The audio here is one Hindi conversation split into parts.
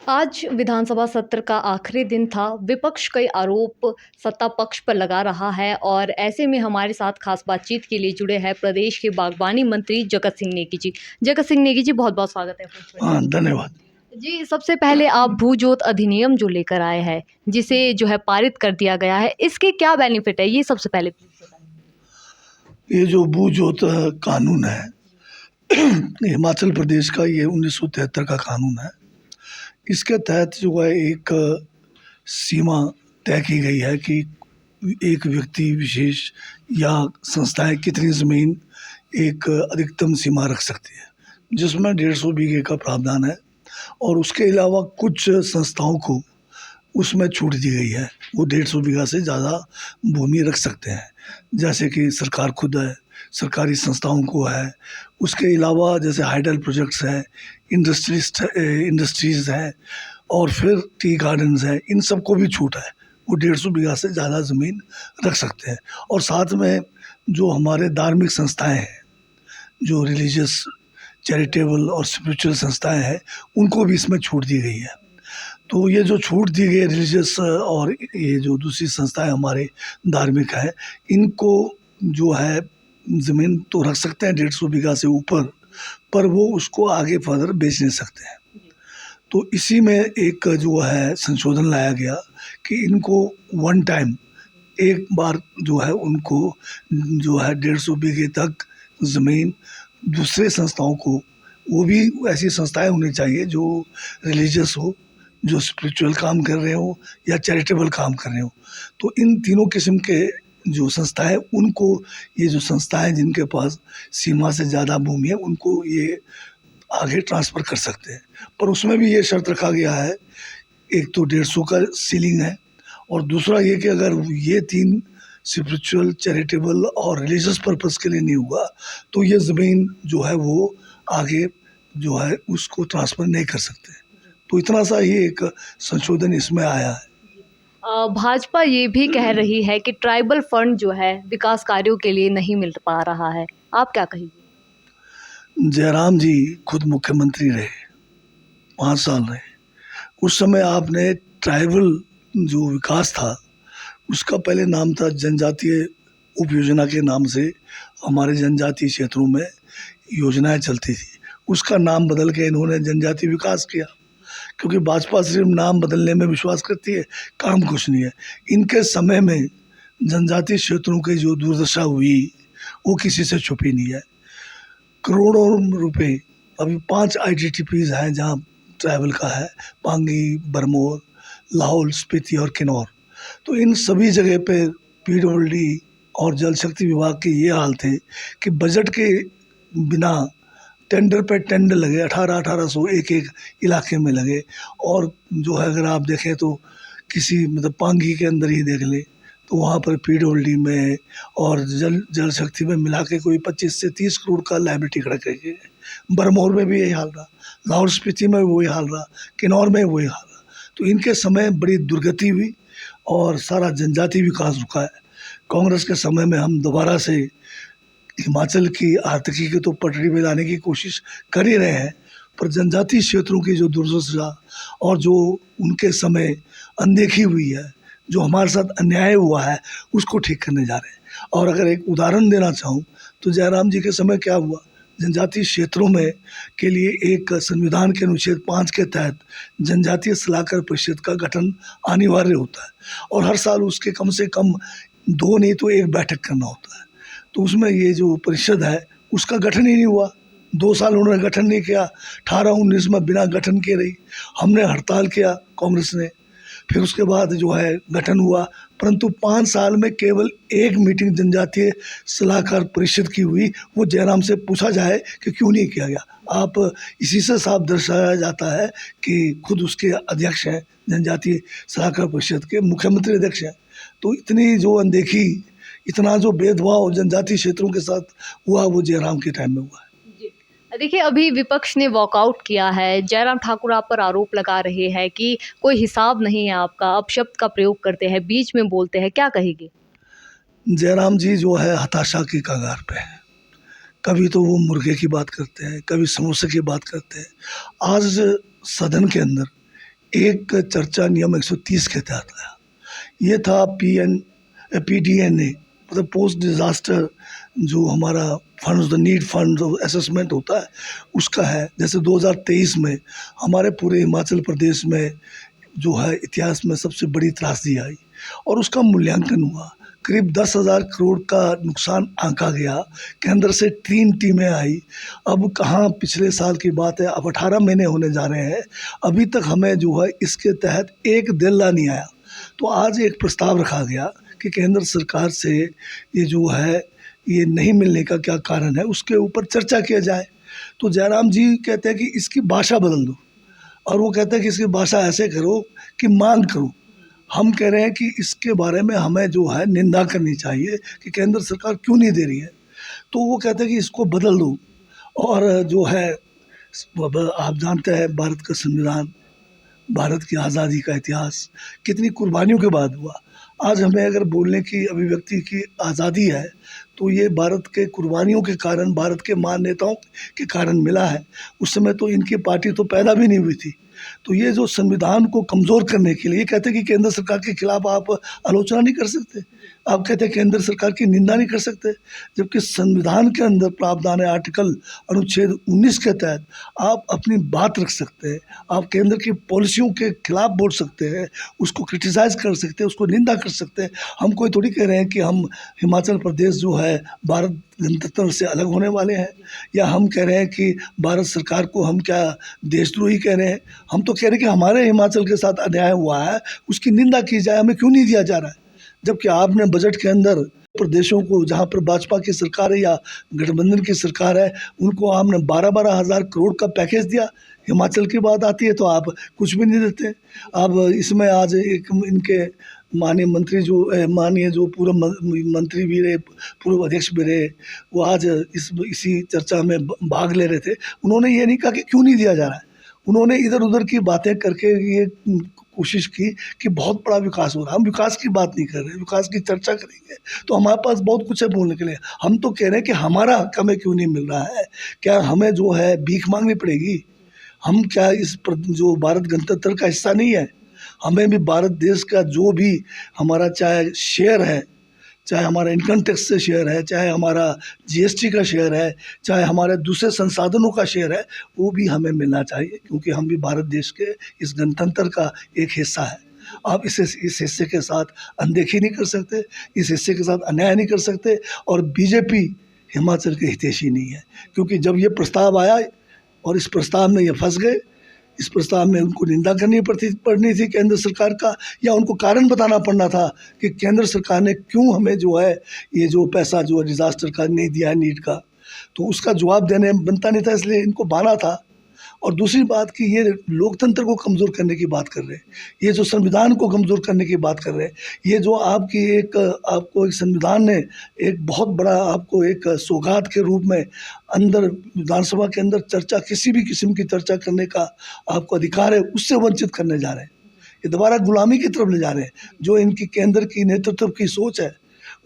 आज विधानसभा सत्र का आखिरी दिन था। विपक्ष कई आरोप सत्ता पक्ष पर लगा रहा है और ऐसे में हमारे साथ खास बातचीत के लिए जुड़े हैं प्रदेश के बागवानी मंत्री जगत सिंह नेगी जी। जगत सिंह नेगी जी, बहुत-बहुत स्वागत है आपका। हाँ, धन्यवाद। जी, सबसे पहले आप भू-जोत अधिनियम जो लेकर आए हैं, जिसे जो है पारित कर दिया गया है, इसके क्या बेनिफिट है? ये सबसे पहले प्लीज़ बताइए। ये जो भू जोत कानून है हिमाचल प्रदेश का, ये 1973 का कानून है। इसके तहत जो है एक सीमा तय की गई है कि एक व्यक्ति विशेष या संस्थाएं कितनी ज़मीन एक अधिकतम सीमा रख सकती है, जिसमें 150 बीघे का प्रावधान है। और उसके अलावा कुछ संस्थाओं को उसमें छूट दी गई है, वो 150 बीघा से ज़्यादा भूमि रख सकते हैं, जैसे कि सरकार खुद है, सरकारी संस्थाओं को है। उसके अलावा जैसे हाइडल प्रोजेक्ट्स हैं, इंडस्ट्रीज़ हैं, और फिर टी गार्डन्स हैं, इन सब को भी छूट है। वो 150 बीघा से ज़्यादा ज़मीन रख सकते हैं। और साथ में जो हमारे धार्मिक संस्थाएं हैं, जो रिलीजियस, चैरिटेबल और स्पिरिचुअल संस्थाएं हैं, उनको भी इसमें छूट दी गई है। तो ये जो छूट दी गई है रिलीजियस और ये जो दूसरी संस्थाएं हमारे धार्मिक हैं, इनको जो है ज़मीन तो रख सकते हैं 150 बीघा से ऊपर, पर वो उसको आगे फर्दर बेच नहीं सकते हैं। तो इसी में एक जो है संशोधन लाया गया कि इनको वन टाइम, एक बार जो है उनको जो है 150 बीघे तक ज़मीन दूसरे संस्थाओं को, वो भी ऐसी संस्थाएं होनी चाहिए जो रिलीजियस हो, जो स्पिरिचुअल काम कर रहे हो या चैरिटेबल काम कर रहे हो। तो इन तीनों किस्म के जो संस्थाएं, उनको ये जो संस्थाएं जिनके पास सीमा से ज़्यादा भूमि है, उनको ये आगे ट्रांसफ़र कर सकते हैं। पर उसमें भी ये शर्त रखा गया है, एक तो 150 का सीलिंग है, और दूसरा ये कि अगर ये तीन स्पिरिचुअल, चैरिटेबल और रिलीजियस पर्पस के लिए नहीं हुआ, तो ये ज़मीन जो है वो आगे जो है उसको ट्रांसफ़र नहीं कर सकते। तो इतना सा ही एक संशोधन इसमें आया है। भाजपा ये भी कह रही है कि ट्राइबल फंड जो है विकास कार्यों के लिए नहीं मिल पा रहा है। आप क्या कहेंगे? जयराम जी खुद मुख्यमंत्री रहे, 5 साल रहे। उस समय आपने ट्राइबल जो विकास था, उसका पहले नाम था जनजातीय उप योजना के नाम से हमारे जनजातीय क्षेत्रों में योजनाएं चलती थी। उसका नाम बदल के इन्होंने जनजातीय विकास किया, क्योंकि भाजपा सिर्फ नाम बदलने में विश्वास करती है, काम कुछ नहीं है। इनके समय में जनजातीय क्षेत्रों की जो दुर्दशा हुई, वो किसी से छुपी नहीं है। करोड़ों रुपए, अभी 5 ITTPs हैं जहाँ ट्राइबल का है, पांगी, बरमोर, लाहौल, स्पीति और किन्नौर। तो इन सभी जगह पे PWD और जल शक्ति विभाग के ये हाल थे कि बजट के बिना टेंडर पे टेंडर लगे, 1800 एक एक इलाके में लगे। और जो है अगर आप देखें तो किसी मतलब पांगी के अंदर ही देख लें, तो वहाँ पर PWD में और जल शक्ति में मिला के कोई 25 से 30 करोड़ का लायबिलिटी खड़ा करके। बरमौर में भी यही हाल रहा, लाहौल स्पीति में वही हाल रहा, किन्नौर में वही हाल रहा। तो इनके समय बड़ी दुर्गति हुई और सारा जनजातीय विकास रुका है। कांग्रेस के समय में हम दोबारा से हिमाचल की आर्थिकी को तो पटरी में लाने की कोशिश कर ही रहे हैं, पर जनजातीय क्षेत्रों की जो दुर्दशा और जो उनके समय अनदेखी हुई है, जो हमारे साथ अन्याय हुआ है, उसको ठीक करने जा रहे हैं। और अगर एक उदाहरण देना चाहूँ तो जयराम जी के समय क्या हुआ, जनजातीय क्षेत्रों में के लिए एक संविधान के अनुच्छेद 5 के तहत जनजातीय सलाहकार परिषद का गठन अनिवार्य होता है, और हर साल उसके कम से कम 2 नहीं तो 1 बैठक करना होता है। तो उसमें ये जो परिषद है उसका गठन ही नहीं हुआ, 2 साल उन्होंने गठन नहीं किया। 18-19 में बिना गठन के रही, हमने हड़ताल किया कांग्रेस ने, फिर उसके बाद जो है गठन हुआ, परंतु 5 साल में केवल 1 मीटिंग जनजातीय सलाहकार परिषद की हुई। वो जयराम से पूछा जाए कि क्यों नहीं किया गया। आप इसी से साफ दर्शाया जाता है कि खुद उसके अध्यक्ष हैं, जनजातीय सलाहकार परिषद के मुख्यमंत्री अध्यक्ष हैं। तो इतनी जो अनदेखी, इतना जो भेदभाव जनजातीय क्षेत्रों के साथ हुआ, वो जयराम के टाइम में हुआ है। देखिए, अभी विपक्ष ने वॉकआउट किया है। जयराम ठाकुर आप पर आरोप लगा रहे हैं कि कोई हिसाब नहीं है आपका, अपशब्द का प्रयोग करते हैं, बीच में बोलते हैं, क्या कहेंगे? जयराम जी जो है हताशा की कगार पे है। कभी तो वो मुर्गे की बात करते हैं, कभी समोसे की बात करते हैं। आज सदन के अंदर एक चर्चा नियम 130 के तहत आया। ये था PDNA, मतलब पोस्ट डिज़ास्टर जो हमारा funds, the need fund assessment होता है, उसका है। जैसे 2023 में हमारे पूरे हिमाचल प्रदेश में जो है इतिहास में सबसे बड़ी त्रासदी आई और उसका मूल्यांकन हुआ। करीब 10,000 करोड़ का नुकसान आंका गया। केंद्र से 3 टीमें आई। अब कहाँ पिछले साल की बात है, अब 18 महीने होने जा रहे हैं, अभी तक हमें जो है इसके तहत एक दिल्ला नहीं आया। तो आज एक प्रस्ताव रखा गया कि केंद्र सरकार से ये जो है ये नहीं मिलने का क्या कारण है, उसके ऊपर चर्चा किया जाए। तो जयराम जी कहते हैं कि इसकी भाषा बदल दो, और वो कहते हैं कि इसकी भाषा ऐसे करो कि मांग करो। हम कह रहे हैं कि इसके बारे में हमें जो है निंदा करनी चाहिए कि केंद्र सरकार क्यों नहीं दे रही है। तो वो कहते हैं कि इसको बदल दो। और जो है आप जानते हैं भारत का संविधान, भारत की आज़ादी का इतिहास कितनी कुर्बानियों के बाद हुआ। आज हमें अगर बोलने की, अभिव्यक्ति की आज़ादी है तो ये भारत के कुर्बानियों के कारण, भारत के महान नेताओं के कारण मिला है। उस समय तो इनकी पार्टी तो पैदा भी नहीं हुई थी। तो ये जो संविधान को कमज़ोर करने के लिए कहते हैं कि केंद्र सरकार के खिलाफ आप आलोचना नहीं कर सकते, आप कहते हैं केंद्र सरकार की निंदा नहीं कर सकते, जबकि संविधान के अंदर प्रावधान है, आर्टिकल अनुच्छेद 19 के तहत आप अपनी बात रख सकते हैं, आप केंद्र की पॉलिसियों के खिलाफ बोल सकते हैं, उसको क्रिटिसाइज़ कर सकते हैं, उसको निंदा कर सकते हैं। हम कोई थोड़ी कह रहे हैं कि हम हिमाचल प्रदेश जो है भारत गणतंत्र से अलग होने वाले हैं, या हम कह रहे हैं कि भारत सरकार को हम क्या देशद्रोही कह रहे हैं। हम तो कह रहे हैं कि हमारे हिमाचल के साथ अन्याय हुआ है, उसकी निंदा की जाए, हमें क्यों नहीं दिया जा रहा है। जबकि आपने बजट के अंदर प्रदेशों को, जहाँ पर भाजपा की सरकार है या गठबंधन की सरकार है, उनको आपने 12-12 हज़ार करोड़ का पैकेज दिया। हिमाचल की बात आती है तो आप कुछ भी नहीं देते। अब इसमें आज एक इनके माननीय मंत्री जो पूर्व मंत्री भी रहे, पूर्व अध्यक्ष भी रहे, वो आज इसी चर्चा में भाग ले रहे थे। उन्होंने ये नहीं कहा कि क्यों नहीं दिया जा रहा है, उन्होंने इधर उधर की बातें करके ये कोशिश की कि बहुत बड़ा विकास हो रहा है। हम विकास की बात नहीं कर रहे, विकास की चर्चा करेंगे तो हमारे पास बहुत कुछ है बोलने के लिए। हम तो कह रहे हैं कि हमारा हक हमें क्यों नहीं मिल रहा है, क्या हमें जो है भीख मांगनी पड़ेगी? हम क्या जो भारत गणतंत्र का हिस्सा नहीं है? हमें भी भारत देश का जो भी हमारा चाहे शेयर है, चाहे हमारा इनकम टैक्स से शेयर है, चाहे हमारा GST का शेयर है, चाहे हमारे दूसरे संसाधनों का शेयर है, वो भी हमें मिलना चाहिए, क्योंकि हम भी भारत देश के इस गणतंत्र का एक हिस्सा है। आप इस हिस्से के साथ अनदेखी नहीं कर सकते, इस हिस्से के साथ अन्याय नहीं कर सकते। और बीजेपी हिमाचल के हितैषी नहीं है, क्योंकि जब ये प्रस्ताव आया और इस प्रस्ताव में ये फंस गए, इस प्रस्ताव में उनको निंदा पड़नी थी केंद्र सरकार का, या उनको कारण बताना पड़ना था कि केंद्र सरकार ने क्यों हमें जो है ये जो पैसा जो डिज़ास्टर का नहीं दिया है, नीड का, तो उसका जवाब देने बनता नहीं था, इसलिए इनको बाना था। और दूसरी बात कि ये लोकतंत्र को कमज़ोर करने की बात कर रहे हैं, ये जो संविधान को कमज़ोर करने की बात कर रहे हैं, ये जो आपको एक संविधान ने एक बहुत बड़ा आपको एक सौगात के रूप में अंदर विधानसभा के अंदर चर्चा, किसी भी किस्म की चर्चा करने का आपको अधिकार है, उससे वंचित करने जा रहे हैं। ये दोबारा गुलामी की तरफ ले जा रहे हैं। जो इनकी केंद्र की नेतृत्व की सोच है,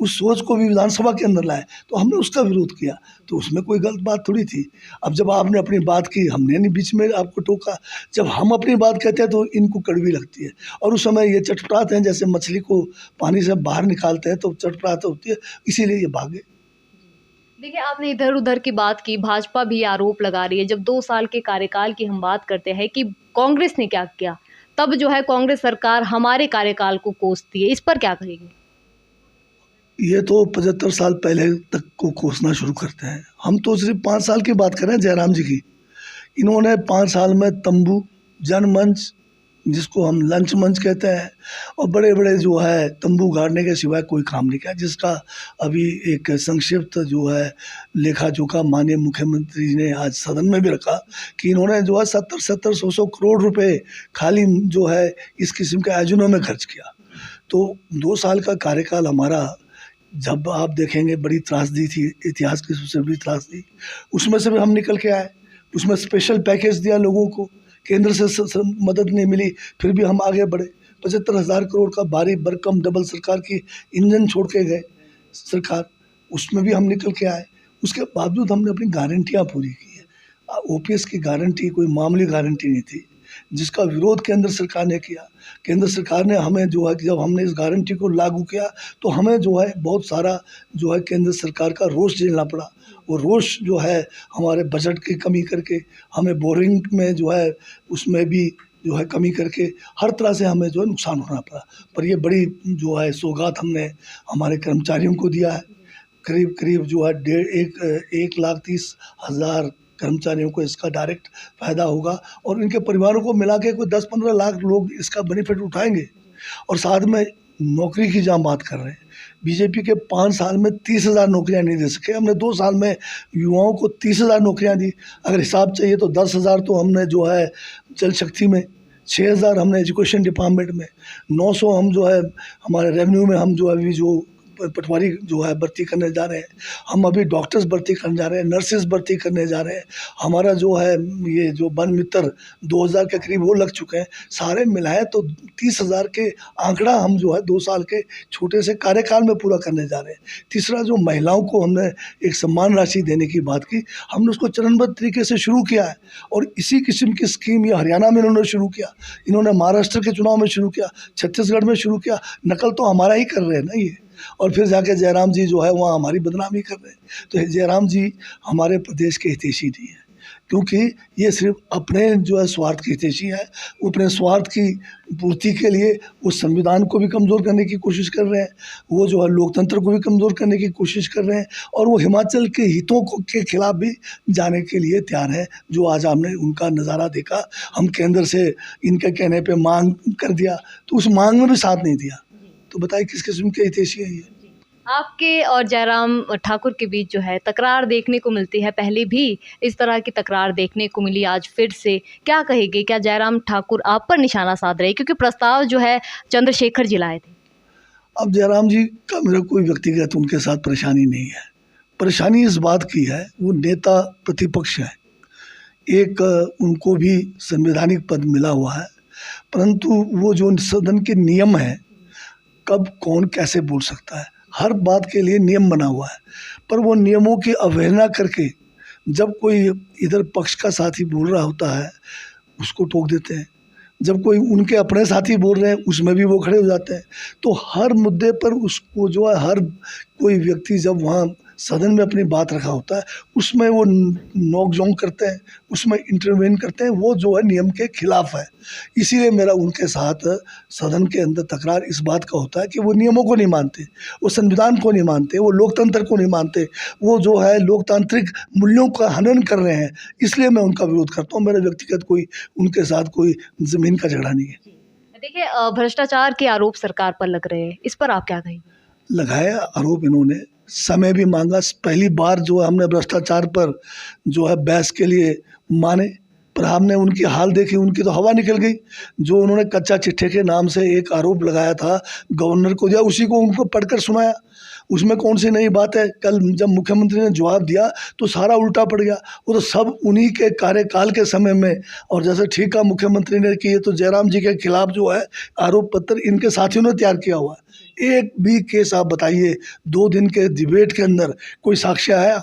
उस सोच को भी विधानसभा के अंदर लाए, तो हमने उसका विरोध किया, तो उसमें कोई गलत बात थोड़ी थी। अब जब आपने अपनी बात की, हमने नहीं बीच में आपको टोका। जब हम अपनी बात कहते हैं तो इनको कड़वी लगती है, और उस समय ये चटपटाते हैं, जैसे मछली को पानी से बाहर निकालते हैं तो चटपटाते होती है, इसीलिए ये भागे। देखिए, आपने इधर उधर की बात की, भाजपा भी आरोप लगा रही है। जब 2 साल के कार्यकाल की हम बात करते हैं कि कांग्रेस ने क्या किया, तब जो है कांग्रेस सरकार हमारे कार्यकाल को कोसती है, इस पर क्या कहेंगे? ये तो 75 साल पहले तक को कोसना शुरू करते हैं। हम तो सिर्फ 5 साल की बात कर रहे हैं जयराम जी की। इन्होंने 5 साल में तंबू, जनमंच, जिसको हम लंच मंच कहते हैं, और बड़े बड़े जो है तंबू गाड़ने के सिवाय कोई काम नहीं किया, जिसका अभी एक संक्षिप्त जो है लेखा जोखा माननीय मुख्यमंत्री जी ने आज सदन में भी रखा कि इन्होंने जो है 70-70, 100-100 करोड़ रुपए खाली जो है इस किस्म के आयोजनों में खर्च किया। तो 2 साल का कार्यकाल हमारा, जब आप देखेंगे बड़ी त्रासदी थी, इतिहास की सबसे बड़ी त्रासदी, उसमें से भी हम निकल के आए। उसमें स्पेशल पैकेज दिया लोगों को, केंद्र से मदद नहीं मिली, फिर भी हम आगे बढ़े। 75,000 करोड़ का भारी भरकम डबल सरकार की इंजन छोड़ के गए सरकार, उसमें भी हम निकल के आए। उसके बावजूद हमने अपनी गारंटियाँ पूरी की है। OPS की गारंटी कोई मामूली गारंटी नहीं थी। जिसका विरोध केंद्र सरकार ने किया। केंद्र सरकार ने हमें जो है कि जब हमने इस गारंटी को लागू किया तो हमें जो है बहुत सारा जो है केंद्र सरकार का रोष झेलना पड़ा। वो रोष जो है हमारे बजट की कमी करके, हमें बोरिंग में जो है उसमें भी जो है कमी करके हर तरह से हमें जो है नुकसान होना पड़ा। पर ये बड़ी जो है सौगात हमने हमारे कर्मचारियों को दिया है। करीब करीब जो है 1,30,000 कर्मचारियों को इसका डायरेक्ट फ़ायदा होगा और इनके परिवारों को मिला के कोई 10-15 लाख लोग इसका बेनिफिट उठाएंगे। और साथ में नौकरी की जहाँ बात कर रहे हैं, बीजेपी के 5 साल में 30,000 नौकरियां नहीं दे सके, हमने 2 साल में युवाओं को 30,000 नौकरियां दी। अगर हिसाब चाहिए तो 10,000 तो हमने जो है जल शक्ति में, 6,000 हमने एजुकेशन डिपार्टमेंट में, 900 हम जो है हमारे रेवेन्यू में हम जो अभी जो पटवारी जो है भर्ती करने जा रहे हैं, हम अभी डॉक्टर्स भर्ती करने जा रहे हैं, नर्सेज भर्ती करने जा रहे हैं। हमारा जो है ये जो वन मित्र 2,000 के करीब वो लग चुके हैं। सारे मिलाएं तो 30,000 के आंकड़ा हम जो है 2 साल के छोटे से कार्यकाल में पूरा करने जा रहे हैं। तीसरा, जो महिलाओं को हमने एक सम्मान राशि देने की बात की, हमने उसको चरणबद्ध तरीके से शुरू किया है और इसी किस्म की स्कीम ये हरियाणा में इन्होंने शुरू किया, इन्होंने महाराष्ट्र के चुनाव में शुरू किया, छत्तीसगढ़ में शुरू किया। नकल तो हमारा ही कर रहे हैं ना ये। और फिर जाके जयराम जी जो है वहाँ हमारी बदनामी कर रहे हैं। तो जयराम जी हमारे प्रदेश के हितैषी नहीं है, क्योंकि ये सिर्फ अपने जो है स्वार्थ के हितैषी है। अपने स्वार्थ की पूर्ति के लिए वो संविधान को भी कमज़ोर करने की कोशिश कर रहे हैं, वो जो है लोकतंत्र को भी कमज़ोर करने की कोशिश कर रहे हैं और वो हिमाचल के हितों को के खिलाफ भी जाने के लिए तैयार है। जो आज हमने उनका नज़ारा देखा, हम केंद्र से इनके कहने पे मांग कर दिया तो उस मांग में भी साथ नहीं दिया। तो बताइए किस किस्म के हितैषी है ये। आपके और जयराम ठाकुर के बीच जो है तकरार देखने को मिलती है, पहले भी इस तरह की तकरार देखने को मिली, आज फिर से क्या कहेंगे? क्या जयराम ठाकुर आप पर निशाना साध रहे? क्योंकि प्रस्ताव जो है चंद्रशेखर जी लाए थे। अब जयराम जी का मेरा कोई व्यक्तिगत उनके साथ परेशानी नहीं है। परेशानी इस बात की है, वो नेता प्रतिपक्ष है, एक उनको भी संवैधानिक पद मिला हुआ है, परंतु वो जो सदन के नियम है, कब कौन कैसे बोल सकता है, हर बात के लिए नियम बना हुआ है। पर वो नियमों की अवहेलना करके जब कोई इधर पक्ष का साथी बोल रहा होता है उसको टोक देते हैं, जब कोई उनके अपने साथी बोल रहे हैं उसमें भी वो खड़े हो जाते हैं। तो हर मुद्दे पर उसको जो है हर कोई व्यक्ति जब वहाँ सदन में अपनी बात रखा होता है उसमें वो नोक झोंक करते हैं, उसमें इंटरवेन करते हैं, वो जो है नियम के खिलाफ है। इसीलिए मेरा उनके साथ सदन के अंदर तकरार इस बात का होता है कि वो नियमों को नहीं मानते, वो संविधान को नहीं मानते, वो लोकतंत्र को नहीं मानते, वो जो है लोकतांत्रिक मूल्यों का हनन कर रहे हैं। इसलिए मैं उनका विरोध करता हूँ। मेरा व्यक्तिगत कोई उनके साथ कोई ज़मीन का झगड़ा नहीं है। देखिए, भ्रष्टाचार के आरोप सरकार पर लग रहे हैं, इस पर आप क्या कहेंगे? लगाया आरोप इन्होंने, समय भी मांगा। पहली बार जो है हमने भ्रष्टाचार पर जो है बहस के लिए माने, पर हमने उनकी हाल देखी, उनकी तो हवा निकल गई। जो उन्होंने कच्चा चिट्ठे के नाम से एक आरोप लगाया था, गवर्नर को दिया, उसी को उनको पढ़कर सुनाया। उसमें कौन सी नई बात है? कल जब मुख्यमंत्री ने जवाब दिया तो सारा उल्टा पड़ गया। वो तो सब उन्हीं के कार्यकाल के समय में, और जैसे ठीक कहा मुख्यमंत्री ने कि ये तो जयराम जी के खिलाफ जो है आरोप पत्र इनके साथियों ने तैयार किया हुआ है। एक भी केस आप बताइए 2 दिन के डिबेट के अंदर कोई साक्ष्य आया?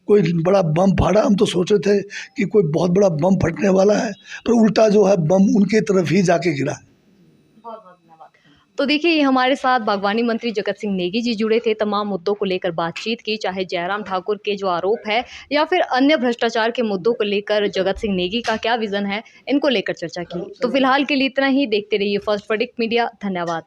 कोई बड़ा बम फाड़ा? हम तो सोच रहे थे कि कोई बहुत बड़ा बम फटने वाला है, पर उल्टा जो है बम उनकी तरफ ही जाके गिरा है। तो देखिए, ये हमारे साथ बागवानी मंत्री जगत सिंह नेगी जी जुड़े थे, तमाम मुद्दों को लेकर बातचीत की, चाहे जयराम ठाकुर के जो आरोप है या फिर अन्य भ्रष्टाचार के मुद्दों को लेकर जगत सिंह नेगी का क्या विज़न है, इनको लेकर चर्चा की। तो फिलहाल के लिए इतना ही। देखते रहिए फर्स्ट प्रेडिक्ट मीडिया। धन्यवाद।